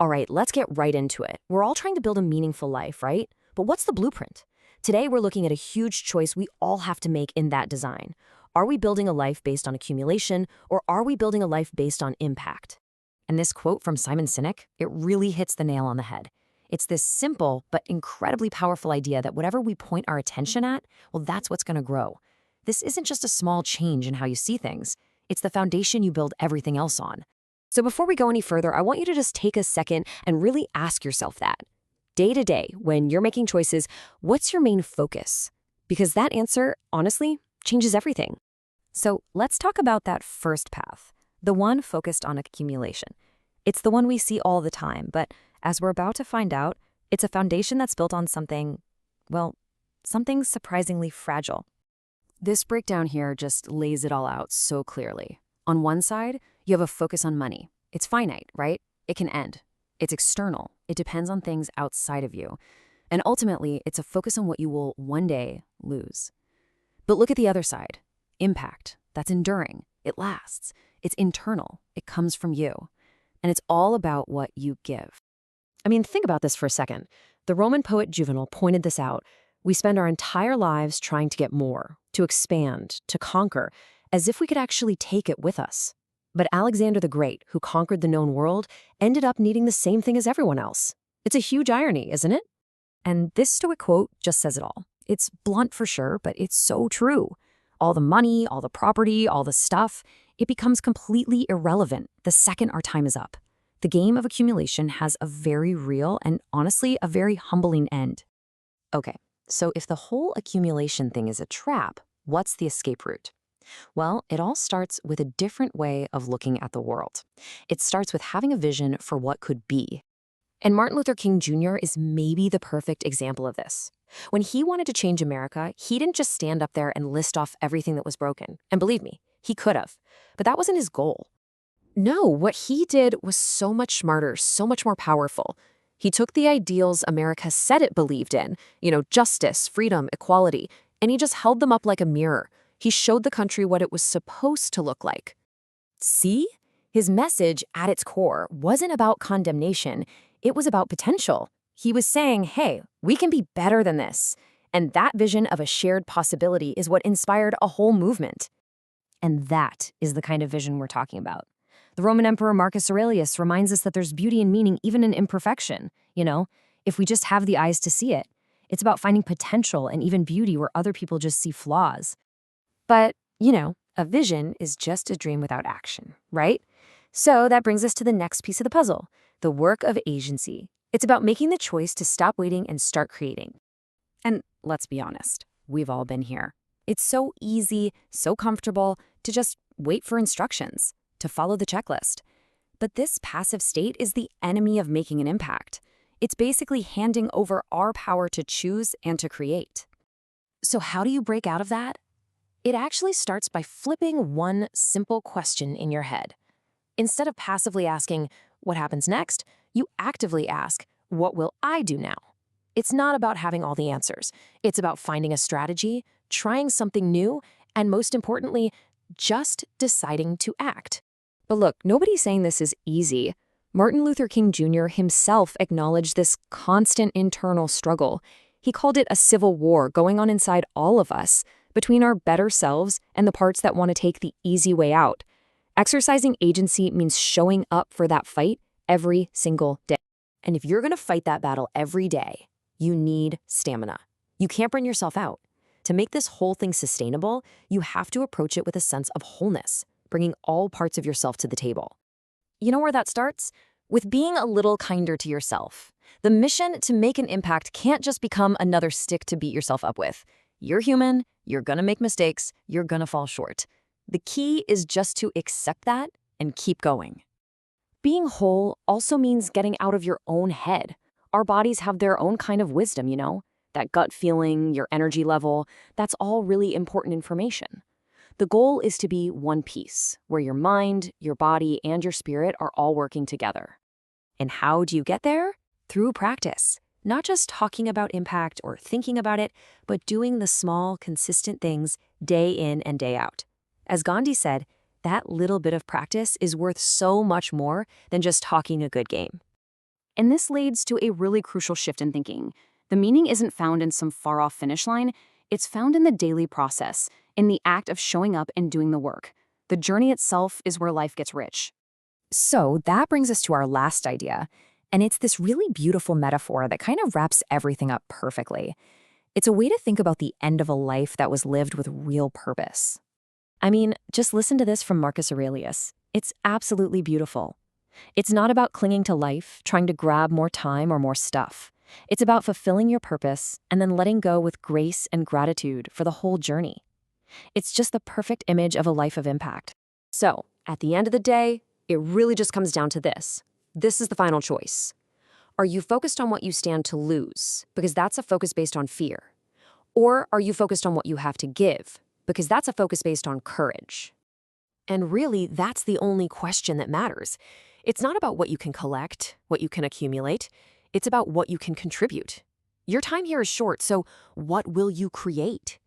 All right, let's get right into it. We're all trying to build a meaningful life, right? But what's the blueprint? Today, we're looking at a huge choice we all have to make in that design. Are we building a life based on accumulation, or are we building a life based on impact? And this quote from Simon Sinek, it really hits the nail on the head. It's this simple but incredibly powerful idea that whatever we point our attention at, well, that's what's going to grow. This isn't just a small change in how you see things. It's the foundation you build everything else on. So before we go any further, I want you to just take a second and really ask yourself that. Day to day, when you're making choices, what's your main focus? Because that answer, honestly, changes everything. So let's talk about that first path, the one focused on accumulation. It's the one we see all the time, but as we're about to find out, it's a foundation that's built on something, well, something surprisingly fragile. This breakdown here just lays it all out so clearly. On one side, you have a focus on money. It's finite, right? It can end. It's external. It depends on things outside of you. And ultimately, it's a focus on what you will one day lose. But look at the other side. Impact. That's enduring. It lasts. It's internal. It comes from you. And it's all about what you give. I mean, think about this for a second. The Roman poet Juvenal pointed this out. We spend our entire lives trying to get more, to expand, to conquer, as if we could actually take it with us. But Alexander the Great, who conquered the known world, ended up needing the same thing as everyone else. It's a huge irony, isn't it? And this Stoic quote just says it all. It's blunt for sure, but it's so true. All the money, all the property, all the stuff, it becomes completely irrelevant the second our time is up. The game of accumulation has a very real and honestly a very humbling end. Okay, so if the whole accumulation thing is a trap, what's the escape route? Well, it all starts with a different way of looking at the world. It starts with having a vision for what could be. And Martin Luther King Jr. is maybe the perfect example of this. When he wanted to change America, he didn't just stand up there and list off everything that was broken. And believe me, he could have. But that wasn't his goal. No, what he did was so much smarter, so much more powerful. He took the ideals America said it believed in, justice, freedom, equality, and he just held them up like a mirror. He showed the country what it was supposed to look like. See? His message, at its core, wasn't about condemnation. It was about potential. He was saying, hey, we can be better than this. And that vision of a shared possibility is what inspired a whole movement. And that is the kind of vision we're talking about. The Roman Emperor Marcus Aurelius reminds us that there's beauty and meaning even in imperfection. If we just have the eyes to see it. It's about finding potential and even beauty where other people just see flaws. But, a vision is just a dream without action, right? So that brings us to the next piece of the puzzle, the work of agency. It's about making the choice to stop waiting and start creating. And let's be honest, we've all been here. It's so easy, so comfortable to just wait for instructions, to follow the checklist. But this passive state is the enemy of making an impact. It's basically handing over our power to choose and to create. So how do you break out of that? It actually starts by flipping one simple question in your head. Instead of passively asking, what happens next, you actively ask, what will I do now? It's not about having all the answers. It's about finding a strategy, trying something new, and most importantly, just deciding to act. But look, nobody's saying this is easy. Martin Luther King Jr. himself acknowledged this constant internal struggle. He called it a civil war going on inside all of us, between our better selves and the parts that want to take the easy way out. Exercising agency means showing up for that fight every single day. And if you're going to fight that battle every day, you need stamina. You can't burn yourself out. To make this whole thing sustainable, you have to approach it with a sense of wholeness, bringing all parts of yourself to the table. You know where that starts? With being a little kinder to yourself. The mission to make an impact can't just become another stick to beat yourself up with. You're human, you're gonna make mistakes, you're gonna fall short. The key is just to accept that and keep going. Being whole also means getting out of your own head. Our bodies have their own kind of wisdom, that gut feeling, your energy level, that's all really important information. The goal is to be one piece, where your mind, your body, and your spirit are all working together. And how do you get there? Through practice. Not just talking about impact or thinking about it, but doing the small, consistent things day in and day out. As Gandhi said, that little bit of practice is worth so much more than just talking a good game. And this leads to a really crucial shift in thinking. The meaning isn't found in some far-off finish line, it's found in the daily process, in the act of showing up and doing the work. The journey itself is where life gets rich. So that brings us to our last idea, and it's this really beautiful metaphor that kind of wraps everything up perfectly. It's a way to think about the end of a life that was lived with real purpose. I mean, just listen to this from Marcus Aurelius. It's absolutely beautiful. It's not about clinging to life, trying to grab more time or more stuff. It's about fulfilling your purpose and then letting go with grace and gratitude for the whole journey. It's just the perfect image of a life of impact. So, at the end of the day, it really just comes down to this. This is the final choice. Are you focused on what you stand to lose? Because that's a focus based on fear. Or are you focused on what you have to give? Because that's a focus based on courage. And really, that's the only question that matters. It's not about what you can collect, what you can accumulate. It's about what you can contribute. Your time here is short, so what will you create?